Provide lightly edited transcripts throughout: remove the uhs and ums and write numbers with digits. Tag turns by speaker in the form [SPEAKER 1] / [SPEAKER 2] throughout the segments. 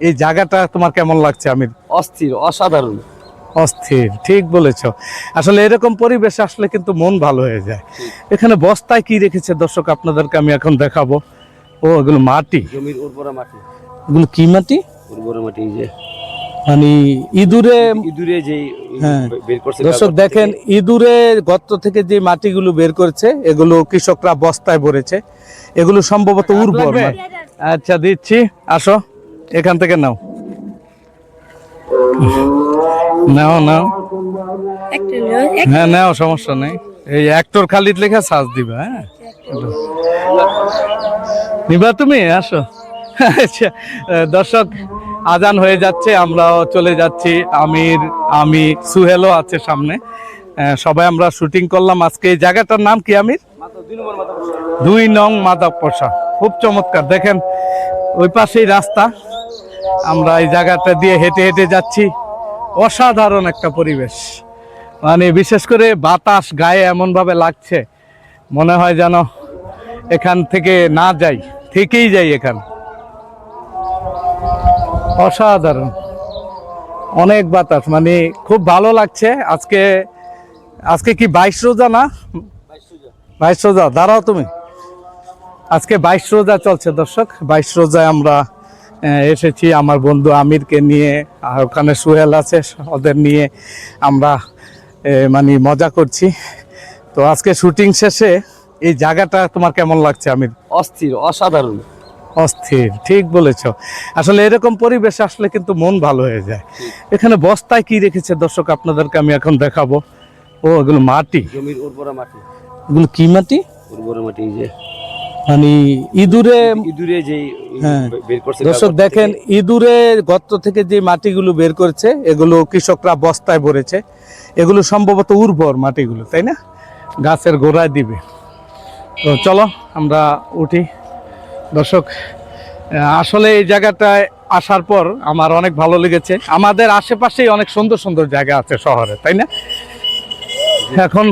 [SPEAKER 1] এই জায়গাটা তোমার কেমন লাগছে আমির?
[SPEAKER 2] অস্থির, অসাধারণ।
[SPEAKER 1] অস্থির, ঠিক বলেছো। আসলে এরকম পরিবেশ আসলে কিন্তু মন ভালো হয়ে যায়। এখানে বস্তায় কি রেখেছে দর্শক আপনাদেরকে আমি এখন দেখাবো। ও এগুলো মাটি,
[SPEAKER 2] জমির উর্বরা মাটি।
[SPEAKER 1] এগুলো কি মাটি?
[SPEAKER 2] উর্বরা মাটি, এই যে
[SPEAKER 1] মানে ইঁদুরে,
[SPEAKER 2] ইঁদুরে যে
[SPEAKER 1] হ্যাঁ
[SPEAKER 2] বের করছে
[SPEAKER 1] দর্শক
[SPEAKER 2] কাগজ
[SPEAKER 1] দেখেন,
[SPEAKER 2] থেকে।
[SPEAKER 1] ইঁদুরে গর্ত থেকে যে মাটিগুলো বের করেছে এগুলো কৃষকরা বস্তায় ভরেছে। এগুলো সম্ভবত উর্বর মাটি। আচ্ছা দিচ্ছি, আসো এখান থেকে নাও, নাও নাও, হ্যাঁ নাও, সমস্যা নেই। এই অ্যাক্টর খালিদ লেখা সাজ দিবা, হ্যাঁ নিবা তুমি, আসো। আচ্ছা দর্শক, আজান হয়ে যাচ্ছে, আমরাও চলে যাচ্ছি। আমির, আমি, সুহেলও আছে সামনে। সবাই আমরা শুটিং করলাম আজকে। এই জায়গাটার নাম কি আমির? 2 নং মাদাবপশা। খুব চমৎকার, দেখেন ওই পাশেই রাস্তা, আমরা এই জায়গাটা দিয়ে হেঁটে হেঁটে যাচ্ছি। অসাধারণ একটা পরিবেশ, মানে বিশেষ করে বাতাস গায়ে এমন ভাবে লাগছে, মনে হয় যেন এখান থেকে না যাই, থেকেই যাই এখানে। অসাধারণ, অনেক বাতাস, মানে খুব ভালো লাগছে আজকে। আজকে কি 22 রোজা না? 22 রোজা, দাঁড়াও তুমি। আজকে 22 রোজা চলছে দর্শক। 22 রোজায় আমরা এসেছি আমার বন্ধু আমিরকে নিয়ে, আর ওখানে সুহেল আছে, ওদের নিয়ে আমরা মানে মজা করছি। তো আজকে শুটিং শেষে এই জায়গাটা তোমার কেমন লাগছে আমির?
[SPEAKER 2] অস্থির, অসাধারণ।
[SPEAKER 1] অস্থির, ঠিক বলেছো। আসলে এরকম পরিবেশ আসলে কিন্তু মন ভালো হয়ে যায়। এখানে বস্তায় কি রেখেছে দর্শক আপনাদেরকে আমি এখন দেখাবো। ও এগুলো মাটি,
[SPEAKER 2] জমির উর্বরা মাটি।
[SPEAKER 1] এগুলো কি মাটি?
[SPEAKER 2] উর্বরা মাটি, এই যে
[SPEAKER 1] মানে ইঁদুরে,
[SPEAKER 2] ইঁদুরে যে
[SPEAKER 1] হ্যাঁ
[SPEAKER 2] বের করছে
[SPEAKER 1] দর্শক
[SPEAKER 2] কাগজ
[SPEAKER 1] দেখেন,
[SPEAKER 2] থেকে।
[SPEAKER 1] ইঁদুরে গর্ত থেকে যে মাটিগুলো বের করেছে এগুলো কৃষকরা বস্তায় ভরেছে। এগুলো সম্ভবত উর্বর মাটিগুলো, তাই না? গাছের গোড়ায় দিবে। তো চলো আমরা উঠি দর্শক। আসলে এই জায়গাটায় আসার পর আমার অনেক ভালো লেগেছে। আমাদের আশেপাশেই অনেক সুন্দর সুন্দর জায়গা আছে শহরে, তাই না? এখন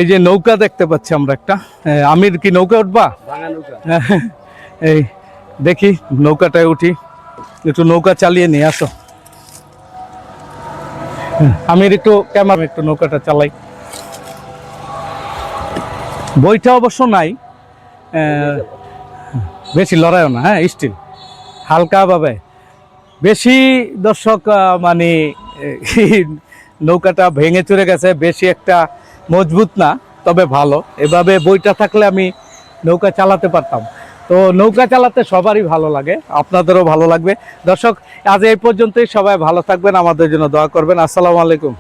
[SPEAKER 1] এই যে নৌকা দেখতে পাচ্ছি আমরা একটা। আমির কি নৌকা উঠবা?
[SPEAKER 2] ভাঙা নৌকা।
[SPEAKER 1] এই দেখি নৌকাটায় উঠি, একটু নৌকা চালিয়ে নিয়ে আসো। আমির একটু ক্যামেরা, একটু নৌকাটা চালাই। বইটা অবশ্য নাই, বেশি লড়াইও না, হ্যাঁ স্টিল হালকা ভাবে বেশি। দর্শক মানে নৌকাটা ভেঙে চুরে গেছে, বেশি একটা মজবুত না, তবে ভালো। এভাবে বইটা থাকলে আমি নৌকা চালাতে পারতাম। তো নৌকা চালাতে সবারই ভালো লাগে, আপনাদেরও ভালো লাগবে। দর্শক আজ এই পর্যন্তই, সবাই ভালো থাকবেন, আমাদের জন্য দোয়া করবেন। আসসালামু আলাইকুম।